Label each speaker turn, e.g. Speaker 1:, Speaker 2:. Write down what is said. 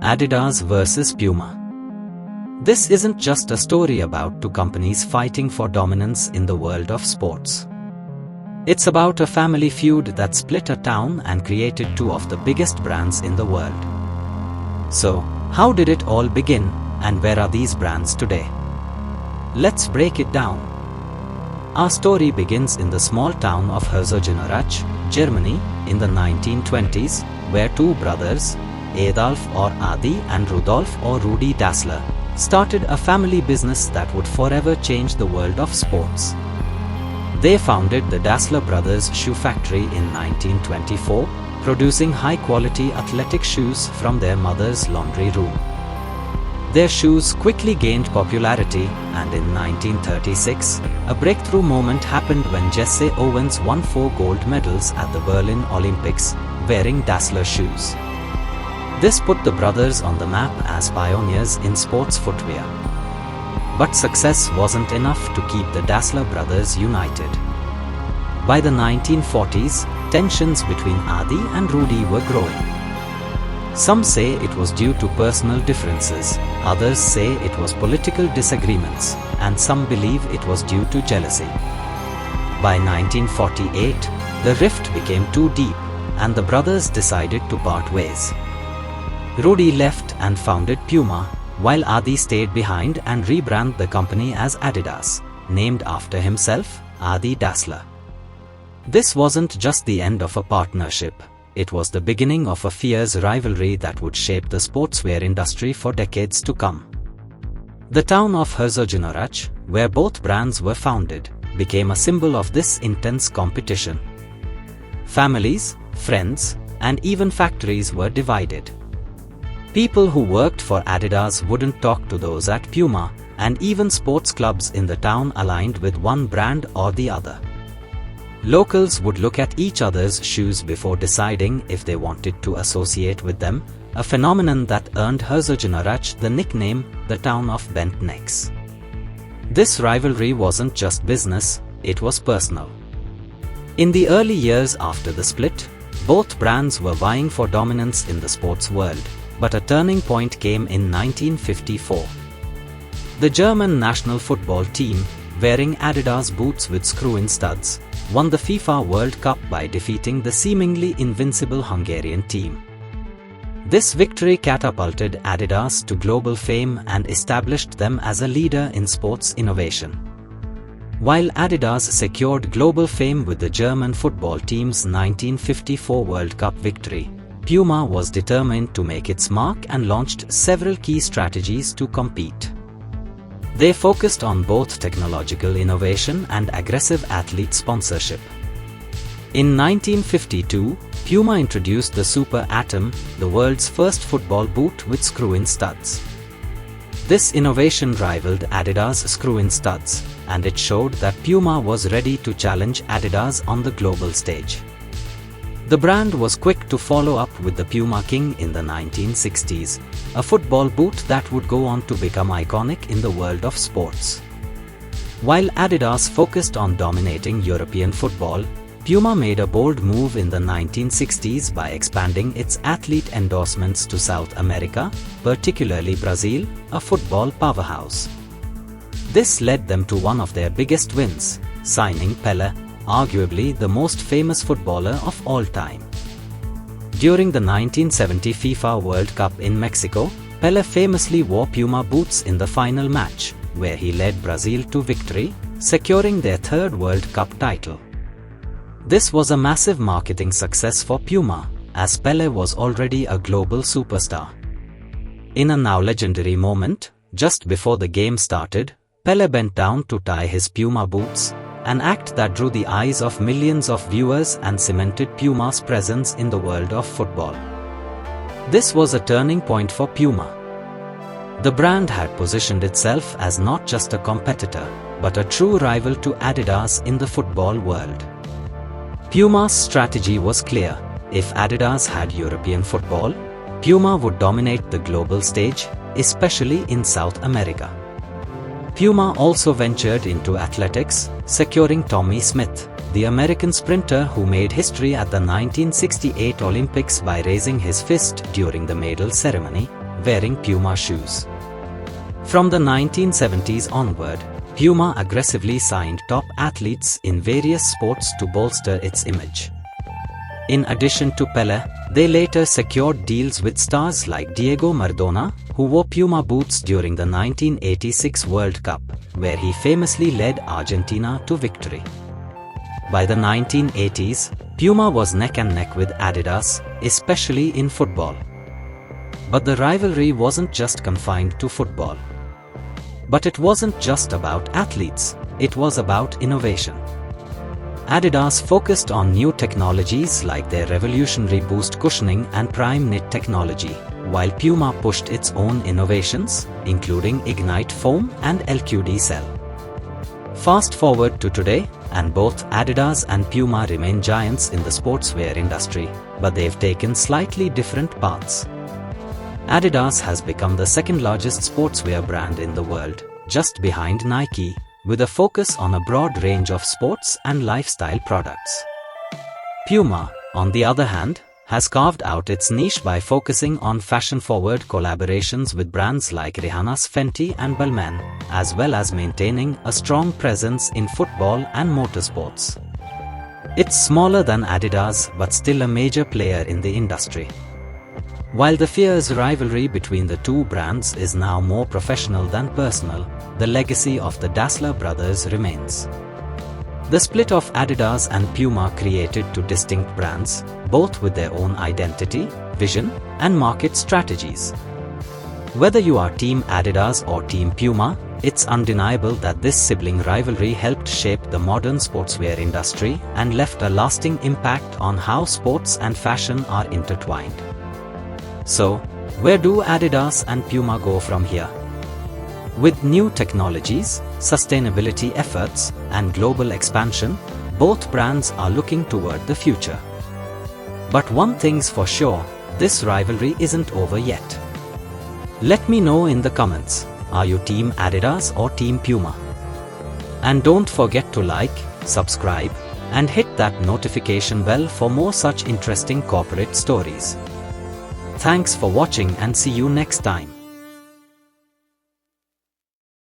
Speaker 1: Adidas versus Puma. This isn't just a story about two companies fighting for dominance in the world of sports. It's about a family feud that split a town and created two of the biggest brands in the world. So, how did it all begin, and where are these brands today? Let's break it down. Our story begins in the small town of Herzogenaurach, Germany, in the 1920s, where two brothers, Adolf or Adi and Rudolf or Rudi Dassler, started a family business that would forever change the world of sports. They founded the Dassler Brothers Shoe Factory in 1924, producing high-quality athletic shoes from their mother's laundry room. Their shoes quickly gained popularity, and in 1936, a breakthrough moment happened when Jesse Owens won 4 gold medals at the Berlin Olympics, wearing Dassler shoes. This put the brothers on the map as pioneers in sports footwear. But success wasn't enough to keep the Dassler brothers united. By the 1940s, tensions between Adi and Rudi were growing. Some say it was due to personal differences, others say it was political disagreements, and some believe it was due to jealousy. By 1948, the rift became too deep, and the brothers decided to part ways. Rudi left and founded Puma, while Adi stayed behind and rebranded the company as Adidas, named after himself, Adi Dassler. This wasn't just the end of a partnership, it was the beginning of a fierce rivalry that would shape the sportswear industry for decades to come. The town of Herzogenaurach, where both brands were founded, became a symbol of this intense competition. Families, friends, and even factories were divided. People who worked for Adidas wouldn't talk to those at Puma, and even sports clubs in the town aligned with one brand or the other. Locals would look at each other's shoes before deciding if they wanted to associate with them, a phenomenon that earned Herzogenaurach the nickname, the town of bent necks. This rivalry wasn't just business, it was personal. In the early years after the split, both brands were vying for dominance in the sports world. But a turning point came in 1954. The German national football team, wearing Adidas boots with screw-in studs, won the FIFA World Cup by defeating the seemingly invincible Hungarian team. This victory catapulted Adidas to global fame and established them as a leader in sports innovation. While Adidas secured global fame with the German football team's 1954 World Cup victory, Puma was determined to make its mark and launched several key strategies to compete. They focused on both technological innovation and aggressive athlete sponsorship. In 1952, Puma introduced the Super Atom, the world's first football boot with screw-in studs. This innovation rivaled Adidas' screw-in studs, and it showed that Puma was ready to challenge Adidas on the global stage. The brand was quick to follow up with the Puma King in the 1960s, a football boot that would go on to become iconic in the world of sports. While Adidas focused on dominating European football, Puma made a bold move in the 1960s by expanding its athlete endorsements to South America, particularly Brazil, a football powerhouse. This led them to one of their biggest wins, signing Pelé, arguably the most famous footballer of all time. During the 1970 FIFA World Cup in Mexico, Pelé famously wore Puma boots in the final match, where he led Brazil to victory, securing their 3rd World Cup title. This was a massive marketing success for Puma, as Pelé was already a global superstar. In a now legendary moment, just before the game started, Pelé bent down to tie his Puma boots, an act that drew the eyes of millions of viewers and cemented Puma's presence in the world of football. This was a turning point for Puma. The brand had positioned itself as not just a competitor, but a true rival to Adidas in the football world. Puma's strategy was clear: if Adidas had European football, Puma would dominate the global stage, especially in South America. Puma also ventured into athletics, securing Tommy Smith, the American sprinter who made history at the 1968 Olympics by raising his fist during the medal ceremony, wearing Puma shoes. From the 1970s onward, Puma aggressively signed top athletes in various sports to bolster its image. In addition to Pelé, they later secured deals with stars like Diego Maradona, who wore Puma boots during the 1986 World Cup, where he famously led Argentina to victory. By the 1980s, Puma was neck and neck with Adidas, especially in football. But the rivalry wasn't just confined to football. But it wasn't just about athletes, it was about innovation. Adidas focused on new technologies like their revolutionary boost cushioning and prime knit technology, while Puma pushed its own innovations, including Ignite Foam and LQD Cell. Fast forward to today, and both Adidas and Puma remain giants in the sportswear industry, but they've taken slightly different paths. Adidas has become the second largest sportswear brand in the world, just behind Nike, with a focus on a broad range of sports and lifestyle products. Puma, on the other hand, has carved out its niche by focusing on fashion-forward collaborations with brands like Rihanna's Fenty and Balmain, as well as maintaining a strong presence in football and motorsports. It's smaller than Adidas but still a major player in the industry. While the fierce rivalry between the two brands is now more professional than personal, the legacy of the Dassler brothers remains. The split of Adidas and Puma created two distinct brands, both with their own identity, vision, and market strategies. Whether you are Team Adidas or Team Puma, it's undeniable that this sibling rivalry helped shape the modern sportswear industry and left a lasting impact on how sports and fashion are intertwined. So, where do Adidas and Puma go from here? With new technologies, sustainability efforts, and global expansion, both brands are looking toward the future. But one thing's for sure, this rivalry isn't over yet. Let me know in the comments, are you Team Adidas or Team Puma? And don't forget to like, subscribe, and hit that notification bell for more such interesting corporate stories. Thanks for watching and see you next time.